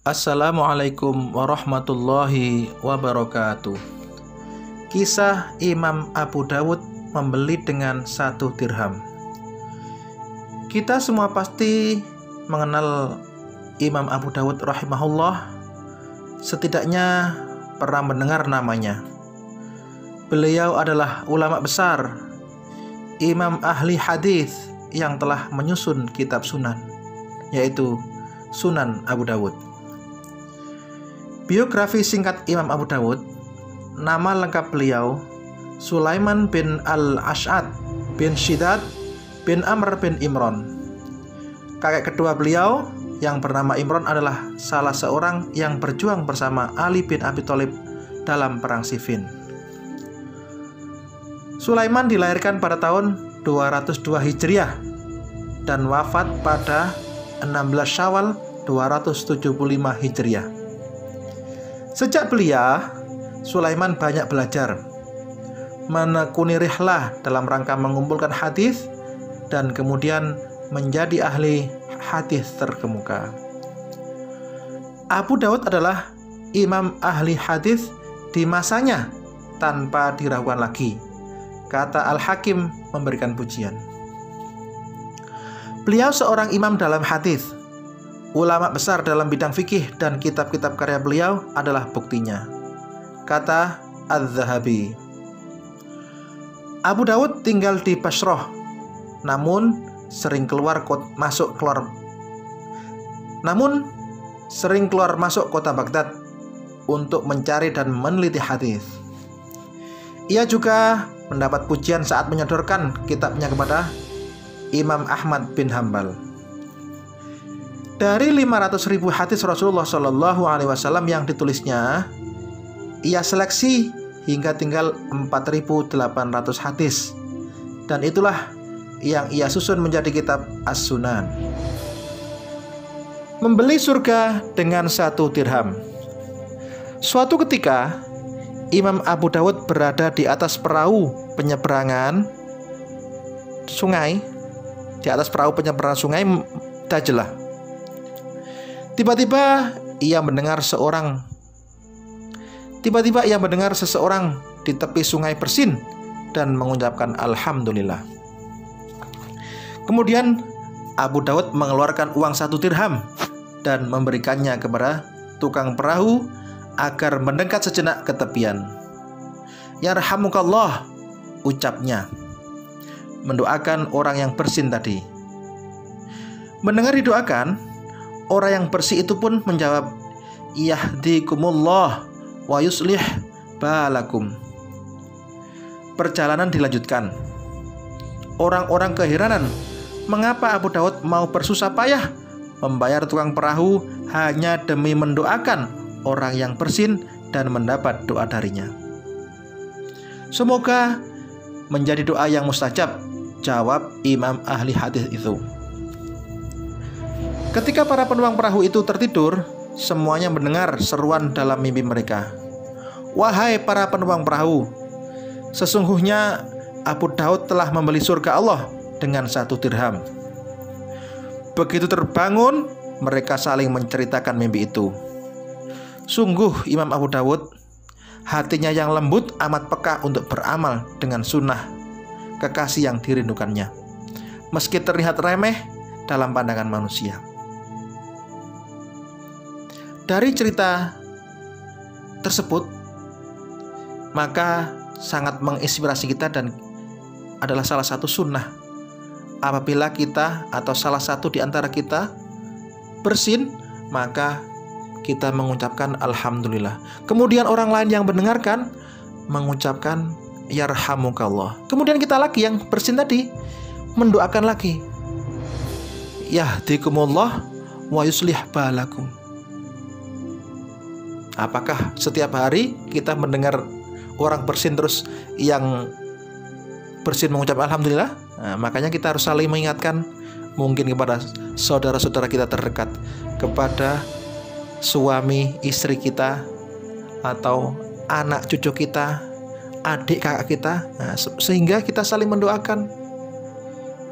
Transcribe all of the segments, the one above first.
Assalamualaikum warahmatullahi wabarakatuh. Kisah Imam Abu Dawud membeli dengan 1 dirham. Kita semua pasti mengenal Imam Abu Dawud rahimahullah. Setidaknya pernah mendengar namanya. Beliau adalah ulama besar, imam ahli hadis yang telah menyusun kitab sunan, yaitu Sunan Abu Dawud. Biografi singkat Imam Abu Dawud. Nama lengkap beliau Sulaiman bin Al-Ash'ad bin Shidad bin Amr bin Imran. Kakek kedua beliau yang bernama Imran adalah salah seorang yang berjuang bersama Ali bin Abi Thalib dalam perang Siffin. Sulaiman dilahirkan pada tahun 202 Hijriah dan wafat pada 16 Syawal 275 Hijriah. Sejak belia, Sulaiman banyak belajar, menekuni rihlah dalam rangka mengumpulkan hadis dan kemudian menjadi ahli hadis terkemuka. Abu Dawud adalah imam ahli hadis di masanya tanpa diragukan lagi, kata Al-Hakim memberikan pujian. Beliau seorang imam dalam hadis, ulama besar dalam bidang fikih, dan kitab-kitab karya beliau adalah buktinya, kata Az-Zahabi. Abu Dawud tinggal di Basrah, namun sering keluar masuk kota Baghdad untuk mencari dan meneliti hadis. Ia juga mendapat pujian saat menyodorkan kitabnya kepada Imam Ahmad bin Hambal. Dari 500.000 hadis Rasulullah SAW yang ditulisnya, ia seleksi hingga tinggal 4.800 hadis, dan itulah yang ia susun menjadi kitab As-Sunan. Membeli surga dengan 1 dirham. Suatu ketika Imam Abu Dawud berada di atas perahu penyeberangan sungai, Dajlah. Tiba-tiba ia mendengar seseorang di tepi sungai bersin dan mengucapkan alhamdulillah. Kemudian Abu Dawud mengeluarkan uang 1 dirham dan memberikannya kepada tukang perahu agar mendekat sejenak ke tepian. Yarhamukallah, ucapnya, mendoakan orang yang bersin tadi. Mendengar didoakan, orang yang bersih itu pun menjawab, yahdikumullah wa yuslih balakum. Perjalanan dilanjutkan. Orang-orang keheranan, mengapa Abu Dawud mau bersusah payah membayar tukang perahu hanya demi mendoakan orang yang bersin dan mendapat doa darinya. Semoga menjadi doa yang mustajab, jawab imam ahli hadis itu. Ketika para penumpang perahu itu tertidur, semuanya mendengar seruan dalam mimpi mereka. Wahai para penumpang perahu, sesungguhnya Abu Dawud telah membeli surga Allah dengan 1 dirham. Begitu terbangun, mereka saling menceritakan mimpi itu. Sungguh Imam Abu Dawud, hatinya yang lembut amat peka untuk beramal dengan sunnah kekasih yang dirindukannya, meski terlihat remeh dalam pandangan manusia. Dari cerita tersebut, maka sangat menginspirasi kita dan adalah salah satu sunnah. Apabila kita atau salah satu di antara kita bersin, maka kita mengucapkan alhamdulillah. Kemudian orang lain yang mendengarkan mengucapkan yarhamukallah. Kemudian kita lagi yang bersin tadi mendoakan lagi, yahdikumullah wa yuslih balakum. Apakah setiap hari kita mendengar orang bersin terus yang bersin mengucap alhamdulillah? Nah, makanya kita harus saling mengingatkan, mungkin kepada saudara-saudara kita terdekat, kepada suami istri kita, atau anak cucu kita, adik kakak kita, sehingga kita saling mendoakan.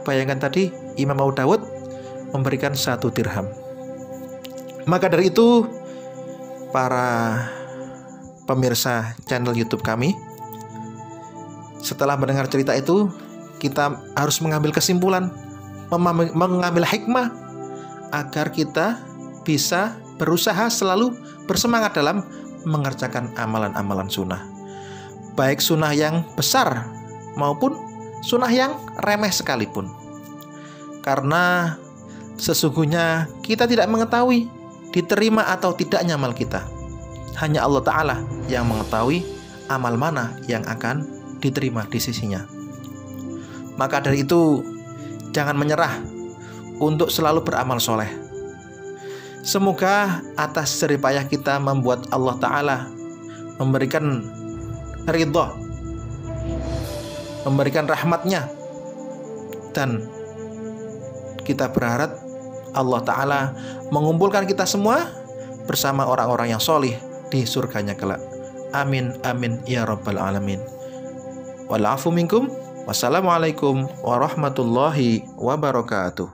Bayangkan tadi Imam Abu Dawud memberikan 1 dirham. Maka dari itu para pemirsa channel YouTube kami, setelah mendengar cerita itu, kita harus mengambil kesimpulan, mengambil hikmah agar kita bisa berusaha selalu bersemangat dalam mengerjakan amalan-amalan sunnah, baik sunnah yang besar maupun sunnah yang remeh sekalipun. Karena sesungguhnya kita tidak mengetahui diterima atau tidaknya amal kita. Hanya Allah Ta'ala yang mengetahui amal mana yang akan diterima di sisinya. Maka dari itu, jangan menyerah untuk selalu beramal soleh. Semoga atas jerih payah kita membuat Allah Ta'ala memberikan ridho, memberikan rahmatnya, dan kita berharap Allah Ta'ala mengumpulkan kita semua bersama orang-orang yang solih di surganya kelak. Amin amin ya rabbal alamin. Wal afu minkum. Wassalamualaikum warahmatullahi wabarakatuh.